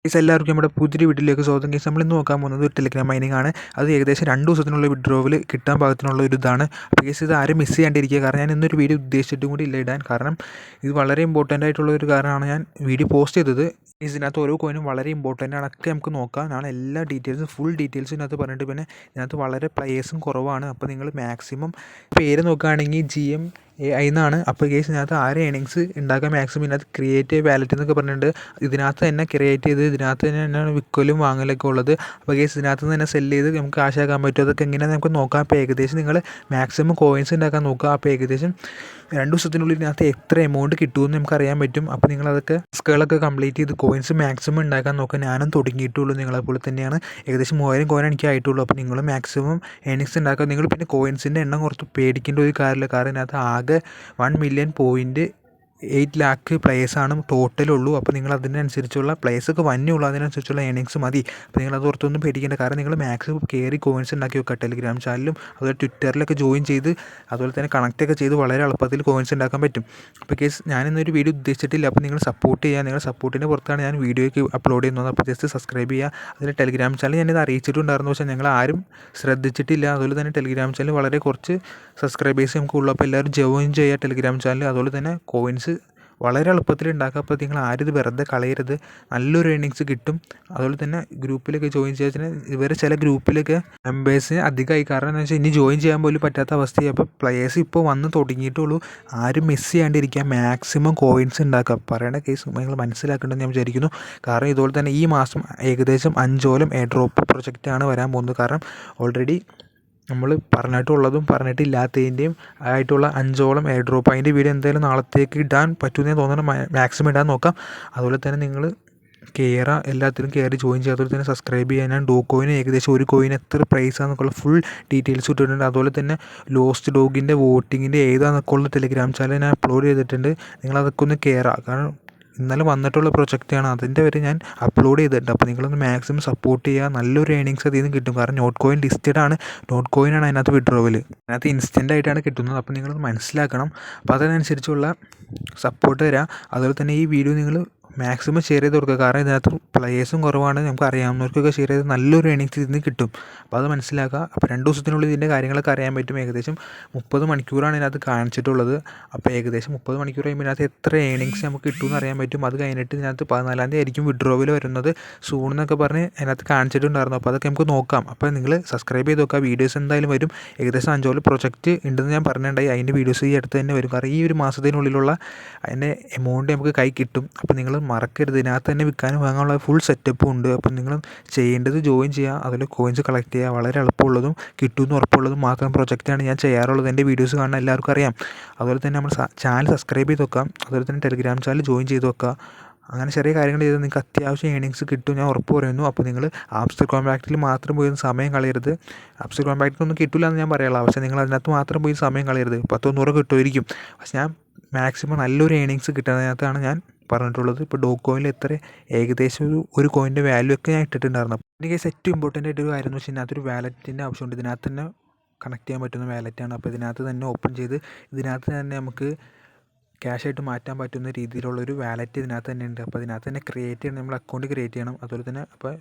Guys എല്ലാവർക്കും നമ്മുടെ പുതിയൊരു വീട്ടിലേക്ക് സ്വാഗതം. ഗൈസ് നമ്മളിന്ന് നോക്കാൻ പോകുന്നത് ഒരു ടെലിഗ്രാം മൈനിങ് ആണ്. അത് ഏകദേശം 2 ദിവസത്തിനുള്ള വിഡ്രോവൽ കിട്ടാൻ പാകത്തിനുള്ള ഒരു ഇതാണ്. അപ്പോൾ ഗൈസ് ഇത് ആരും മിസ് ചെയ്യാണ്ടിരിക്കുക. കാരണം ഞാൻ ഇന്നൊരു വീഡിയോ ഉദ്ദേശിച്ചിട്ടും കൂടി ഇല്ല ഇടാൻ. കാരണം ഇത് വളരെ ഇമ്പോർട്ടൻ്റ് ആയിട്ടുള്ള ഒരു കാരണമാണ് ഞാൻ വീഡിയോ പോസ്റ്റ് ചെയ്തത്. ഇതിനകത്ത് ഓരോ കോയിനും വളരെ ഇമ്പോർട്ടൻ്റ് ആണ്. ഒക്കെ നമുക്ക് നോക്കാം. ഞാൻ എല്ലാ ഡീറ്റെയിൽസും ഫുൾ ഡീറ്റെയിൽസും ഇതിനകത്ത് പറഞ്ഞിട്ട് പിന്നെ ഇതിനകത്ത് വളരെ പ്ലേയേഴ്സും കുറവാണ്. അപ്പോൾ നിങ്ങൾ മാക്സിമം പേര് നോക്കുകയാണെങ്കിൽ GMAI എന്നാണ്. അപ്പോൾ ഗൈസ് ഇതിനകത്ത് ആരെ ഏണിങ്സ് ഉണ്ടാക്കാൻ മാക്സിമം ഇതിനകത്ത് ക്രിയേറ്റ് വാലറ്റ് എന്നൊക്കെ പറഞ്ഞിട്ടുണ്ട്. ഇതിനകത്ത് തന്നെ ക്രിയേറ്റ് ചെയ്ത് ഇതിനകത്ത് തന്നെയാണ് വിൽക്കലും വാങ്ങലൊക്കെ ഉള്ളത്. അപ്പോൾ ഗൈസ് ഇതിനകത്ത് നിന്ന് തന്നെ സെല്ല് ചെയ്ത് നമുക്ക് കാശാക്കാൻ പറ്റും. അതൊക്കെ എങ്ങനെയാണ് നമുക്ക് നോക്കാം. അപ്പോൾ ഏകദേശം നിങ്ങൾ മാക്സിമം കോയിൻസ് ഉണ്ടാക്കാൻ നോക്കുക. അപ്പോൾ ഏകദേശം 2 ദിവസത്തിനുള്ളിൽ ഇതിനകത്ത് എത്ര എമൗണ്ട് കിട്ടുമെന്ന് നമുക്ക് അറിയാൻ പറ്റും. അപ്പോൾ നിങ്ങളതൊക്കെ ടാസ്കുകളൊക്കെ കംപ്ലീറ്റ് ചെയ്ത് കോയിൻസ് മാക്സിമം ഉണ്ടാക്കാൻ നോക്കുക. ഞാനും തുടങ്ങിയിട്ടുള്ളൂ നിങ്ങളെപ്പോലെ തന്നെയാണ്. ഏകദേശം 3000 കോയിൻ എനിക്ക് ആയിട്ടുള്ളൂ. അപ്പോൾ നിങ്ങൾ മാക്സിമം ഏണിങ്സ് ഉണ്ടാക്കുക. നിങ്ങൾ പിന്നെ കോയിൻസിൻ്റെ എണ്ണം കുറച്ച് പേടിക്കേണ്ട ഒരു കാര്യമില്ല. കാരണം ഇതിനകത്ത് ആകെ 1,8 lakh പ്ലേയേഴ്സാണ് ടോട്ടലുള്ളൂ. അപ്പോൾ നിങ്ങൾ അതിനനുസരിച്ചുള്ള പ്ലേയേഴ്സൊക്കെ വന്നുള്ളൂ. അതിനനുസരിച്ചുള്ള ഏണിങ്സ് മതി. അപ്പോൾ നിങ്ങളത് ഓർത്തൊന്നും പേടിക്കേണ്ട. കാരണം നിങ്ങൾ മാക്സിമം കയറി കോയിൻസ് ഉണ്ടാക്കി വെക്കുക. ടെലിഗ്രാം ചാനലും അതുപോലെ ട്വിറ്ററിലൊക്കെ ജോയിൻ ചെയ്ത് അതുപോലെ തന്നെ കണക്റ്റൊക്കെ ചെയ്ത് വളരെ എളുപ്പത്തിൽ കോയിൻസ് ഉണ്ടാക്കാൻ പറ്റും. അപ്പോൾ കേസ് ഞാനിന്നൊരു വീഡിയോ ഉദ്ദേശിച്ചിട്ടില്ല. അപ്പോൾ നിങ്ങൾ സപ്പോർട്ട് ചെയ്യുക. നിങ്ങളുടെ സപ്പോർട്ടിൻ്റെ പുറത്താണ് ഞാൻ വീഡിയോയ്ക്ക് അപ്ലോഡ് ചെയ്യുന്നത്. അപ്പോൾ ജസ്റ്റ് സബ്സ്ക്രൈബ് ചെയ്യുക. അതിൽ ടെലിഗ്രാം ചാനൽ ഞാനിത് അറിയിച്ചിട്ടുണ്ടായിരുന്നു. പക്ഷേ ഞങ്ങൾ ആരും ശ്രദ്ധിച്ചിട്ടില്ല. അതുപോലെ തന്നെ ടെലിഗ്രാം ചാനൽ വളരെ കുറച്ച് സബ്സ്ക്രൈബേഴ്സ് നമുക്കുള്ളൂ. അപ്പോൾ എല്ലാവരും ജോയിൻ ചെയ്യുക ടെലിഗ്രാം ചാനൽ. അതുപോലെ തന്നെ കോയിൻസ് വളരെ എളുപ്പത്തിൽ ഉണ്ടാക്കുക. അപ്പോൾ നിങ്ങൾ ആരും ഇത് വെറുതെ കളയരുത്. നല്ലൊരു ഏണിങ്സ് കിട്ടും. അതുപോലെ തന്നെ ഗ്രൂപ്പിലൊക്കെ ജോയിൻ ചെയ്യാൻ ഇവരെ ചില ഗ്രൂപ്പിലൊക്കെ മെമ്പേഴ്സിന് അധികമായി. കാരണം എന്താ വെച്ചാൽ ഇനി ജോയിൻ ചെയ്യാൻ പോലും പറ്റാത്ത അവസ്ഥയായി. അപ്പോൾ പ്ലേയേഴ്സ് ഇപ്പോൾ വന്ന് തുടങ്ങിയിട്ടുള്ളൂ. ആരും മിസ് ചെയ്യാണ്ടിരിക്കുക. മാക്സിമം കോയിൻസ് ഉണ്ടാക്കുക. പറയേണ്ട കേസ് നിങ്ങൾ മനസ്സിലാക്കേണ്ടതെന്ന് ഞാൻ വിചാരിക്കുന്നു. കാരണം ഇതുപോലെ തന്നെ ഈ മാസം ഏകദേശം 5 എയർ ഡ്രോപ്പ് പ്രൊജക്റ്റാണ് വരാൻ പോകുന്നത്. കാരണം ഓൾറെഡി നമ്മൾ പറഞ്ഞിട്ടുള്ളതും പറഞ്ഞിട്ടില്ലാത്തതിൻ്റെയും ആയിട്ടുള്ള 5 എയർ ഡ്രോപ്പ്. അതിൻ്റെ വീഡിയോ എന്തായാലും നാളത്തേക്ക് ഇടാൻ പറ്റുമെന്ന് തോന്നുന്നു. മാക്സിമം ഇടാൻ നോക്കാം. അതുപോലെ തന്നെ നിങ്ങൾ എല്ലാത്തിലും കയറി ജോയിൻ ചെയ്യുക. അതുപോലെ തന്നെ സബ്സ്ക്രൈബ് ചെയ്യാൻ ഞാൻ കോയിന് ഏകദേശം ഒരു കോയിന് എത്ര പ്രൈസാണെന്നൊക്കെയുള്ള ഫുൾ ഡീറ്റെയിൽസ് ഇട്ടിട്ടുണ്ട്. അതുപോലെ തന്നെ ലോസ്റ്റ് ഡോഗിൻ്റെ വോട്ടിങ്ങിൻ്റെ ഏതാണെന്നൊക്കെ ഉള്ള ടെലിഗ്രാം ചാനൽ ഞാൻ അപ്ലോഡ് ചെയ്തിട്ടുണ്ട്. നിങ്ങളതൊക്കെ ഒന്ന് കയറുക. കാരണം ഇന്നലെ വന്നിട്ടുള്ള പ്രൊജക്റ്റാണ്. അതിൻ്റെ വരെ ഞാൻ അപ്ലോഡ് ചെയ്തിട്ടുണ്ട്. അപ്പോൾ നിങ്ങളൊന്ന് മാക്സിമം സപ്പോർട്ട് ചെയ്യുക. നല്ലൊരു ഏണിങ്സ് അതിൽ നിന്ന് കിട്ടും. കാരണം നോട്ട് കോയിൻ ലിസ്റ്റഡ് ആണ്. നോട്ട് കോയിനാണ് അതിനകത്ത് വിഡ്രോവൽ. അതിനകത്ത് ഇൻസ്റ്റൻ്റ് ആയിട്ടാണ് കിട്ടുന്നത്. അപ്പോൾ നിങ്ങളത് മനസ്സിലാക്കണം. അപ്പോൾ അതിനനുസരിച്ചുള്ള സപ്പോർട്ട് തരാം. അതുപോലെ തന്നെ ഈ വീഡിയോ നിങ്ങൾ മാക്സിമം ഷെയർ ചെയ്ത് കൊടുക്കുക. കാരണം ഇതിനകത്ത് പ്ലേയേഴ്സും കുറവാണ്. നമുക്ക് അറിയാവുന്നവർക്കൊക്കെ ഷെയർ ചെയ്ത് നല്ലൊരു ഏണിങ്സ് ഇതിന് കിട്ടും. അപ്പോൾ അത് മനസ്സിലാക്കുക. അപ്പോൾ 2 ദിവസത്തിനുള്ളിൽ ഇതിൻ്റെ കാര്യങ്ങളൊക്കെ അറിയാൻ പറ്റും. ഏകദേശം 30 മണിക്കൂറാണ് ഇതിനകത്ത് കാണിച്ചിട്ടുള്ളത്. അപ്പോൾ ഏകദേശം 30 മണിക്കൂർ കഴിയുമ്പോൾ ഇതിനകത്ത് എത്ര ഏണിങ്സ് നമുക്ക് കിട്ടുമെന്ന് അറിയാൻ പറ്റും. അത് കഴിഞ്ഞിട്ട് ഇതിനകത്ത് 14-ാം തീയതി ആയിരിക്കും വിഡ്രോവൽ വരുന്നത്. സൂൺ എന്നൊക്കെ പറഞ്ഞ് അതിനകത്ത് കാണിച്ചിട്ടുണ്ടായിരുന്നു. അപ്പോൾ അതൊക്കെ നമുക്ക് നോക്കാം. അപ്പോൾ നിങ്ങൾ സബ്സ്ക്രൈബ് ചെയ്ത് നോക്കുക. വീഡിയോസ് എന്തായാലും വരും. ഏകദേശം 5 പ്രൊജക്റ്റ് ഉണ്ടെന്ന് ഞാൻ പറഞ്ഞിട്ടുണ്ടായി. അതിൻ്റെ വീഡിയോസ് ഈ അടുത്ത് തന്നെ വരും. കാരണം ഈ ഒരു മാസത്തിനുള്ളിലുള്ള അതിൻ്റെ എമൗണ്ട് നമുക്ക് കൈ കിട്ടും. അപ്പോൾ നിങ്ങൾ മറക്കരുത്. ഇതിനകത്ത് തന്നെ വിൽക്കാനും വാങ്ങാനുള്ള ഫുൾ സെറ്റപ്പും ഉണ്ട്. അപ്പം നിങ്ങൾ ചെയ്യേണ്ടത് ജോയിൻ ചെയ്യുക. അതിൽ കോയിൻസ് കളക്ട് ചെയ്യുക. വളരെ എളുപ്പമുള്ളതും കിട്ടുമെന്ന് ഉറപ്പുള്ളതും മാത്രം പ്രൊജക്റ്റാണ് ഞാൻ ചെയ്യാറുള്ളത്. എൻ്റെ വീഡിയോസ് കാണാൻ എല്ലാവർക്കും അറിയാം. അതുപോലെ തന്നെ നമ്മൾ ചാനൽ സബ്സ്ക്രൈബ് ചെയ്ത് വെക്കാം. അതുപോലെ തന്നെ ടെലിഗ്രാം ചാനൽ ജോയിൻ ചെയ്ത് വെക്കുക. അങ്ങനെ ചെറിയ കാര്യങ്ങൾ ചെയ്താൽ നിങ്ങൾക്ക് അത്യാവശ്യം ഏണിങ്സ് കിട്ടും ഞാൻ ഉറപ്പ് പറയുന്നു. അപ്പോൾ നിങ്ങൾ ആപ്സ്റ്റർ കോമ്പാക്റ്റിൽ മാത്രം പോയി സമയം കളയരുത്. ആപ്സ്റ്റർ കോമ്പാക്റ്റിലൊന്നും കിട്ടില്ല എന്ന് ഞാൻ പറയുള്ളൂ. പക്ഷേ നിങ്ങൾ അതിനകത്ത് മാത്രം പോയി സമയം കളയരുത്. 10-100 കിട്ടുമായിരിക്കും. പക്ഷേ ഞാൻ മാക്സിമം നല്ലൊരു ഏണിങ്സ് കിട്ടുന്നതിനകത്താണ് ഞാൻ പറഞ്ഞിട്ടുള്ളത്. ഇപ്പോൾ കോയിനിൽ എത്ര ഏകദേശം ഒരു കോയിൻ്റെ വാല്യൂ ഒക്കെ ഞാൻ ഇട്ടിട്ടുണ്ടായിരുന്നു. എൻ്റെ കേസ് ഏറ്റവും ഇമ്പോർട്ടൻ്റ് ആയിട്ടൊരു കാര്യം എന്ന് വെച്ചാൽ ഇതിനകത്തൊരു വാലറ്റിൻ്റെ ആവശ്യമുണ്ട്. ഇതിനകത്ത് തന്നെ കണക്ട് ചെയ്യാൻ പറ്റുന്ന വാലറ്റാണ്. അപ്പോൾ ഇതിനകത്ത് തന്നെ ഓപ്പൺ ചെയ്ത് ഇതിനകത്ത് തന്നെ നമുക്ക് ക്യാഷായിട്ട് മാറ്റാൻ പറ്റുന്ന രീതിയിലുള്ളൊരു വാലറ്റ് ഇതിനകത്ത് തന്നെ ഉണ്ട്. അപ്പോൾ ഇതിനകത്ത് തന്നെ ക്രിയേറ്റ് ചെയ്യണം. നമ്മൾ അക്കൗണ്ട് ക്രിയേറ്റ് ചെയ്യണം. അതുപോലെ തന്നെ അപ്പോൾ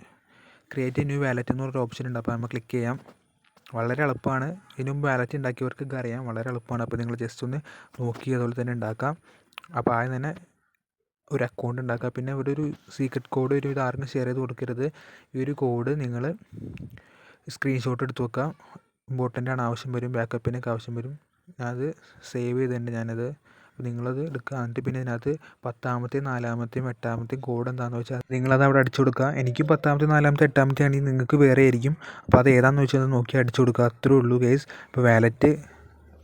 ക്രിയേറ്റ് ന്യൂ വാലറ്റ് എന്ന് പറഞ്ഞൊരു ഓപ്ഷൻ ഉണ്ട്. അപ്പോൾ നമ്മൾ ക്ലിക്ക് ചെയ്യാം. വളരെ എളുപ്പമാണ്. ഇതിനു മുമ്പ് വാലറ്റ് ഉണ്ടാക്കിയവർക്കൊക്കെ അറിയാം. വളരെ എളുപ്പമാണ്. അപ്പോൾ നിങ്ങൾ ജസ്റ്റ് ഒന്ന് നോക്കി അതുപോലെ തന്നെ ഉണ്ടാക്കാം. അപ്പോൾ ആദ്യം തന്നെ ഒരു അക്കൗണ്ട് ഉണ്ടാക്കുക. പിന്നെ ഇവിടെ ഒരു സീക്രട്ട് കോഡ് ഒരു ആർക്കും ഷെയർ ചെയ്ത് കൊടുക്കരുത്. ഈ ഒരു കോഡ് നിങ്ങൾ സ്ക്രീൻഷോട്ട് എടുത്ത് വെക്കുക. ഇമ്പോർട്ടൻ്റ് ആണ്. ആവശ്യം വരും. ബാക്കപ്പിനൊക്കെ ആവശ്യം വരും. ഞാനത് സേവ് ചെയ്തിട്ടുണ്ട്. ഞാനത് അപ്പോൾ നിങ്ങളത് എടുക്കുക. എന്നിട്ട് പിന്നെ ഇതിനകത്ത് 10-ാമത്തെയും 4-ാമത്തെയും 8-ാമത്തെയും കോഡ് എന്താണെന്ന് വെച്ചാൽ നിങ്ങളത് അവിടെ അടിച്ചു കൊടുക്കുക. എനിക്ക് 10-ാമത്തെ 4-ാമത്തെ 8-ാമത്തെ ആണെങ്കിൽ നിങ്ങൾക്ക് വേറെ ആയിരിക്കും. അപ്പോൾ അത് ഏതാണെന്ന് വെച്ചാൽ അത് നോക്കി അടിച്ചു കൊടുക്കുക. അത്രേ ഉള്ളൂ ഗൈസ്. ഇപ്പോൾ വാലറ്റ്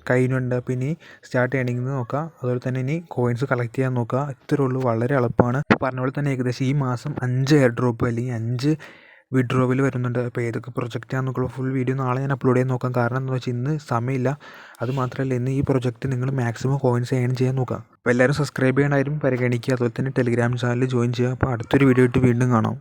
കയ്യിലുണ്ട്. പിന്നെ സ്റ്റാർട്ട് ഏണിംഗ് നോക്കുക. അതുപോലെ തന്നെ ഇനി കോയിൻസ് കളക്ട് ചെയ്യാൻ നോക്കുക. ഇത്രേ ഉള്ളൂ. വളരെ എളുപ്പമാണ്. പറഞ്ഞ പോലെ തന്നെ ഏകദേശം ഈ മാസം 5 എയർ ഡ്രോപ്പ് അല്ലെങ്കിൽ 5 വിഡ്രോവൽ വരുന്നുണ്ട്. അപ്പോൾ ഏതൊക്കെ പ്രൊജക്റ്റാണെന്നൊക്കെയുള്ള ഫുൾ വീഡിയോ നാളെ ഞാൻ അപ്ലോഡ് ചെയ്യാൻ നോക്കാം. കാരണം എന്താണെന്ന് വെച്ചാൽ ഇന്ന് സമയമില്ല. അത് മാത്രമല്ല ഇന്ന് ഈ പ്രൊജക്റ്റ് നിങ്ങൾ മാക്സിമം കോയിൻസ് ഏൺ ചെയ്യാൻ നോക്കുക. അപ്പോൾ എല്ലാവരും സബ്സ്ക്രൈബ് ചെയ്യണമായിരുന്നു പരിഗണിക്കുക. അതുപോലെ തന്നെ ടെലിഗ്രാം ചാനൽ ജോയിൻ ചെയ്യുക. അപ്പോൾ അടുത്തൊരു വീഡിയോ ഇട്ട് വീണ്ടും കാണാം.